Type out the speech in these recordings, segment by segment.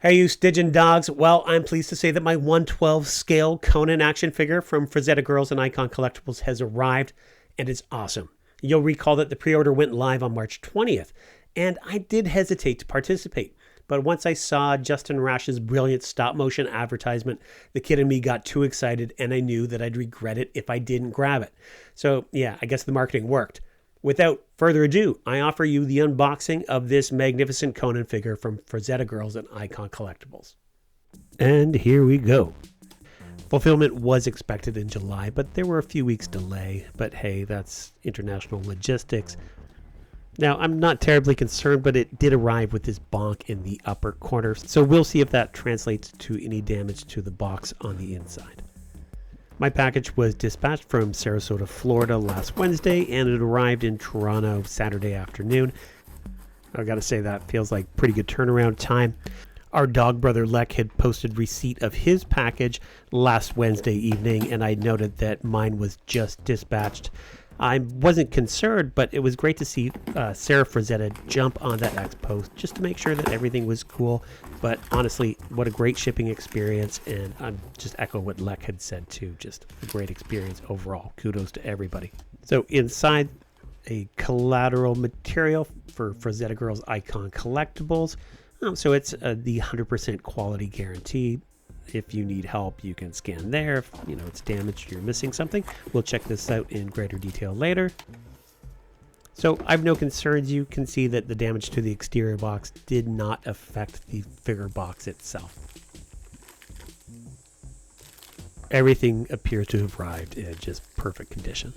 Hey, you Stygian dogs. Well, I'm pleased to say that my 112 scale Conan action figure from Frazetta Girls and Icon Collectibles has arrived, and it's awesome. You'll recall that the pre-order went live on March 20th, and I did hesitate to participate. But once I saw Justin Rash's brilliant stop-motion advertisement, the kid in me got too excited, and I knew that I'd regret it if I didn't grab it. So, yeah, I guess the marketing worked. Without further ado, I offer you the unboxing of this magnificent Conan figure from Frazetta Girls and Icon Collectibles. And here we go. Fulfillment was expected in July, but there were a few weeks delay. But hey, that's international logistics. Now, I'm not terribly concerned, but it did arrive with this bonk in the upper corner, so we'll see if that translates to any damage to the box on the inside. My package was dispatched from Sarasota, Florida last Wednesday, and it arrived in Toronto Saturday afternoon. I gotta say, that feels like pretty good turnaround time. Our dog brother Lek had posted receipt of his package last Wednesday evening, and I noted that mine was just dispatched. I wasn't concerned, but it was great to see Sarah Frazetta jump on that X post just to make sure that everything was cool. But honestly, what a great shipping experience, and I'm just echo what Lek had said too. Just a great experience overall. Kudos to everybody. So inside, a collateral material for Frazetta Girls Icon Collectibles. So it's the 100% quality guarantee. If you need help, you can scan there. If it's damaged, you're missing something. We'll check this out in greater detail later. So I've no concerns. You can see that the damage to the exterior box did not affect the figure box itself. Everything appears to have arrived in just perfect condition.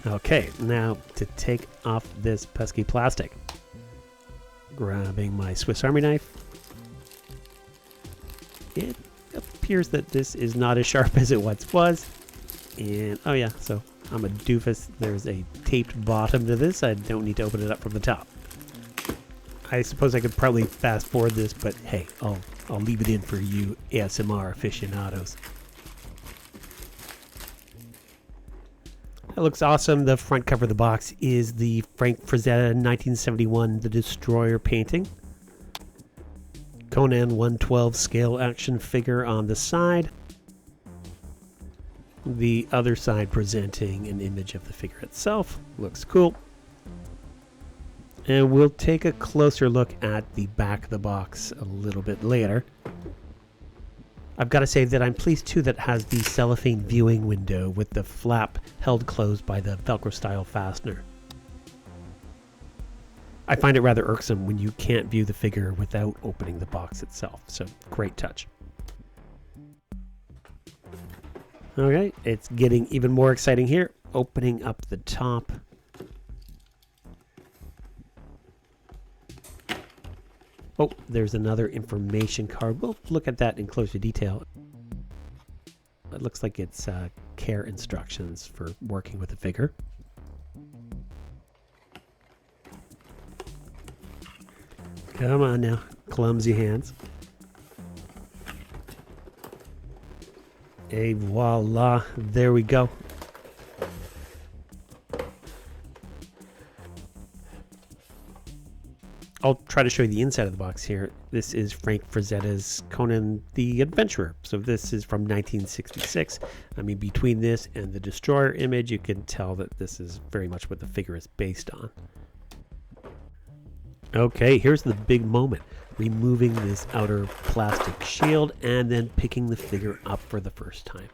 Okay, now to take off this pesky plastic. Grabbing my Swiss Army knife. It appears that this is not as sharp as it once was. And oh yeah, so I'm a doofus. There's a taped bottom to this. I don't need to open it up from the top. I suppose I could probably fast forward this, but hey, I'll leave it in for you ASMR aficionados. That looks awesome. The front cover of the box is the Frank Frazetta 1971 The Destroyer painting. Conan 112 scale action figure on the side. The other side presenting an image of the figure itself. Looks cool. And we'll take a closer look at the back of the box a little bit later. I've got to say that I'm pleased too that it has the cellophane viewing window with the flap held closed by the Velcro style fastener. I find it rather irksome when you can't view the figure without opening the box itself, so great touch. Okay, it's getting even more exciting here. Opening up the top. Oh, there's another information card. We'll look at that in closer detail. It looks like it's care instructions for working with the figure. Come on now, clumsy hands. Et voila, there we go. I'll try to show you the inside of the box here. This is Frank Frazetta's Conan the Adventurer. So this is from 1966. I mean, between this and the Destroyer image, you can tell that this is very much what the figure is based on. Okay, here's the big moment. Removing this outer plastic shield and then picking the figure up for the first time.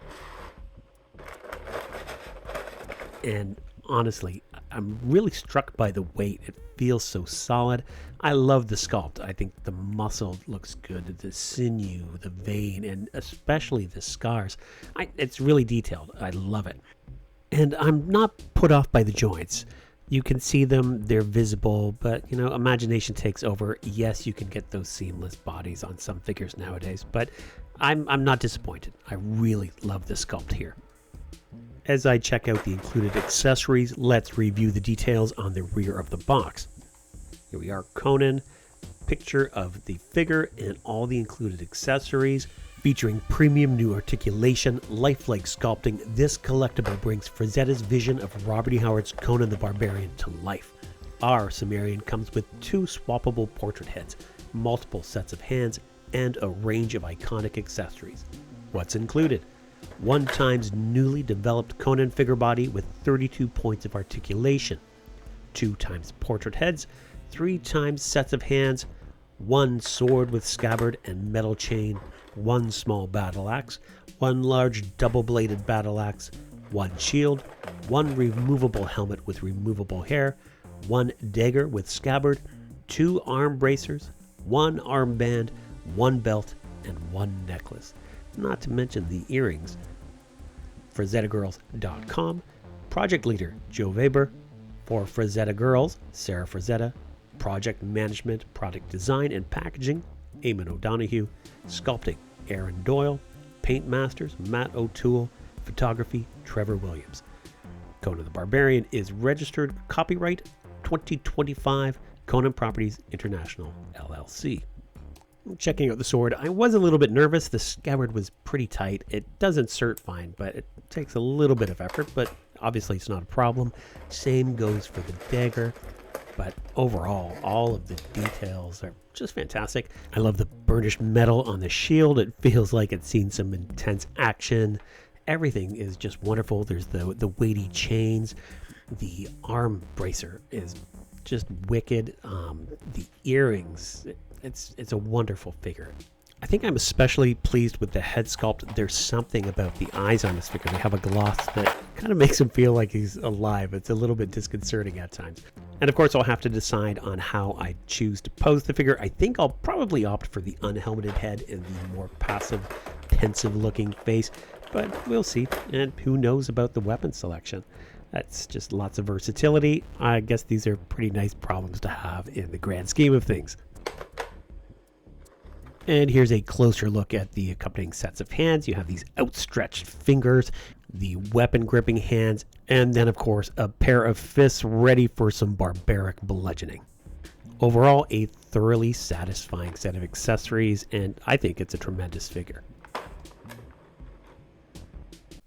And honestly, I'm really struck by the weight. It feels so solid. I love the sculpt. I think the muscle looks good, the sinew, the vein, and especially the scars. It's really detailed. I love it. And I'm not put off by the joints. You can see them, they're visible, but imagination takes over. Yes, you can get those seamless bodies on some figures nowadays, but I'm not disappointed. I really love the sculpt here. As I check out the included accessories, let's review the details on the rear of the box. Here we are, Conan, picture of the figure and all the included accessories. Featuring premium new articulation, lifelike sculpting, this collectible brings Frazetta's vision of Robert E. Howard's Conan the Barbarian to life. Our Cimmerian comes with 2 swappable portrait heads, multiple sets of hands, and a range of iconic accessories. What's included? 1 times newly developed Conan figure body with 32 points of articulation, 2 times portrait heads, 3 times sets of hands, 1 sword with scabbard and metal chain, 1 small battle axe, 1 large double-bladed battle axe, 1 shield, 1 removable helmet with removable hair, 1 dagger with scabbard, 2 arm bracers, 1 armband, 1 belt, and 1 necklace. Not to mention the earrings. FrazettaGirls.com, Project Leader Joe Weber, for Frazetta Girls, Sarah Frazetta, Project Management, Product Design and Packaging, Eamon O'Donoghue, Sculpting, Aaron Doyle, Paint Masters, Matt O'Toole, Photography, Trevor Williams. Conan the Barbarian is registered copyright 2025, Conan Properties International, LLC. Checking out the sword, I was a little bit nervous. The scabbard was pretty tight. It does insert fine, but it takes a little bit of effort, but obviously it's not a problem. Same goes for the dagger, but overall, all of the details are just fantastic. I love the burnished metal on the shield. It feels like it's seen some intense action. Everything is just wonderful. There's the weighty chains. The arm bracer is just wicked. The earrings, it's a wonderful figure. I think I'm especially pleased with the head sculpt. There's something about the eyes on this figure. They have a gloss that kind of makes him feel like he's alive. It's a little bit disconcerting at times. And of course, I'll have to decide on how I choose to pose the figure. I think I'll probably opt for the unhelmeted head and the more passive, pensive looking face, but we'll see. And who knows about the weapon selection? That's just lots of versatility. I guess these are pretty nice problems to have in the grand scheme of things. And here's a closer look at the accompanying sets of hands. You have these outstretched fingers, the weapon gripping hands, and then of course a pair of fists ready for some barbaric bludgeoning. Overall, a thoroughly satisfying set of accessories, and I think it's a tremendous figure.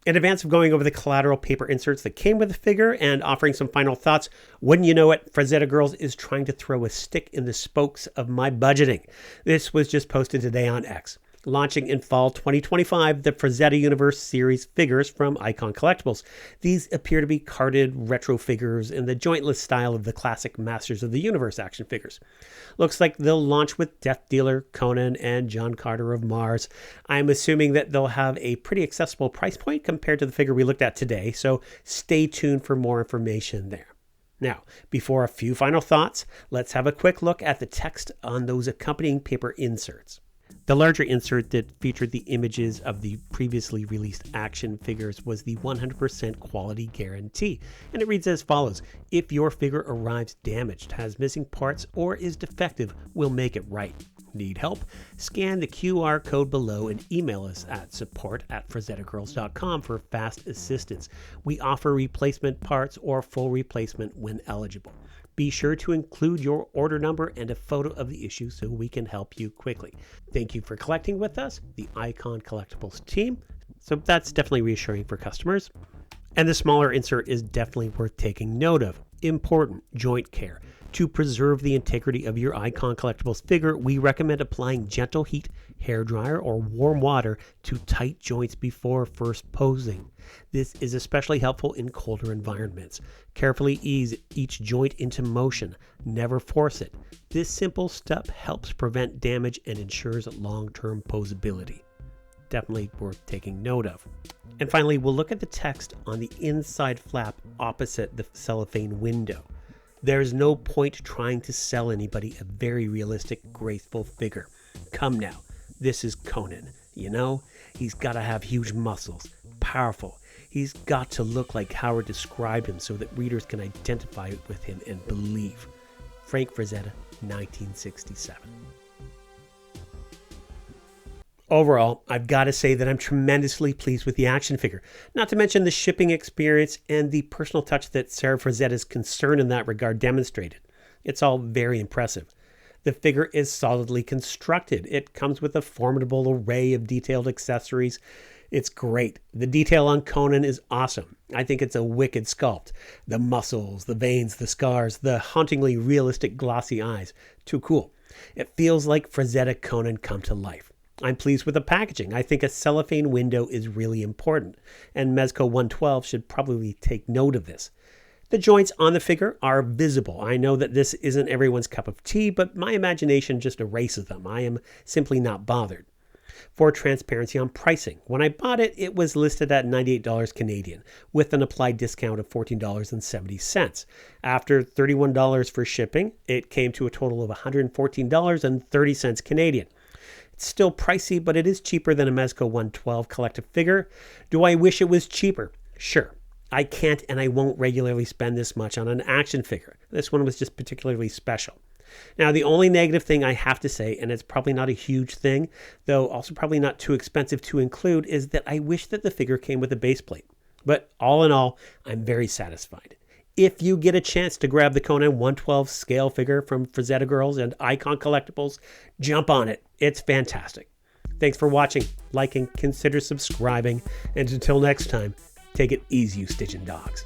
In advance of going over the collateral paper inserts that came with the figure and offering some final thoughts, wouldn't you know it, Frazetta Girls is trying to throw a stick in the spokes of my budgeting. This was just posted today on X. Launching in fall 2025, the Frazetta Universe series figures from Icon Collectibles. These appear to be carded retro figures in the jointless style of the classic Masters of the Universe action figures. Looks like they'll launch with Death Dealer, Conan, and John Carter of Mars. I'm assuming that they'll have a pretty accessible price point compared to the figure we looked at today, so stay tuned for more information there. Now, before a few final thoughts, let's have a quick look at the text on those accompanying paper inserts. The larger insert that featured the images of the previously released action figures was the 100% quality guarantee, and it reads as follows: if your figure arrives damaged, has missing parts, or is defective, we'll make it right. Need help? Scan the QR code below and email us at support@FrazettaGirls.com for fast assistance. We offer replacement parts or full replacement when eligible. Be sure to include your order number and a photo of the issue so we can help you quickly. Thank you for collecting with us, the Icon Collectibles team. So that's definitely reassuring for customers. And the smaller insert is definitely worth taking note of. Important joint care. To preserve the integrity of your Icon Collectibles figure, we recommend applying gentle heat, hairdryer, or warm water to tight joints before first posing. This is especially helpful in colder environments. Carefully ease each joint into motion. Never force it. This simple step helps prevent damage and ensures long-term posability. Definitely worth taking note of. And finally, we'll look at the text on the inside flap opposite the cellophane window. There's no point trying to sell anybody a very realistic, graceful figure. Come now, this is Conan. You know, he's got to have huge muscles, powerful. He's got to look like Howard described him so that readers can identify with him and believe. Frank Frazetta, 1967. Overall, I've got to say that I'm tremendously pleased with the action figure, not to mention the shipping experience and the personal touch that Sarah Frazetta's concern in that regard demonstrated. It's all very impressive. The figure is solidly constructed. It comes with a formidable array of detailed accessories. It's great. The detail on Conan is awesome. I think it's a wicked sculpt. The muscles, the veins, the scars, the hauntingly realistic glossy eyes. Too cool. It feels like Frazetta Conan come to life. I'm pleased with the packaging. I think a cellophane window is really important, and Mezco 112 should probably take note of this. The joints on the figure are visible. I know that this isn't everyone's cup of tea, but my imagination just erases them. I am simply not bothered. For transparency on pricing, when I bought it, it was listed at $98 Canadian, with an applied discount of $14.70. After $31 for shipping, it came to a total of $114.30 Canadian. It's still pricey, but it is cheaper than a Mezco 112 collective figure. Do I wish it was cheaper? Sure. I can't and I won't regularly spend this much on an action figure. This one was just particularly special. Now, the only negative thing I have to say, and it's probably not a huge thing, though also probably not too expensive to include, is that I wish that the figure came with a base plate. But all in all, I'm very satisfied. If you get a chance to grab the Conan 112 scale figure from Frazetta Girls and Icon Collectibles, jump on it. It's fantastic. Thanks for watching, liking, consider subscribing, and until next time, take it easy, you stitching dogs.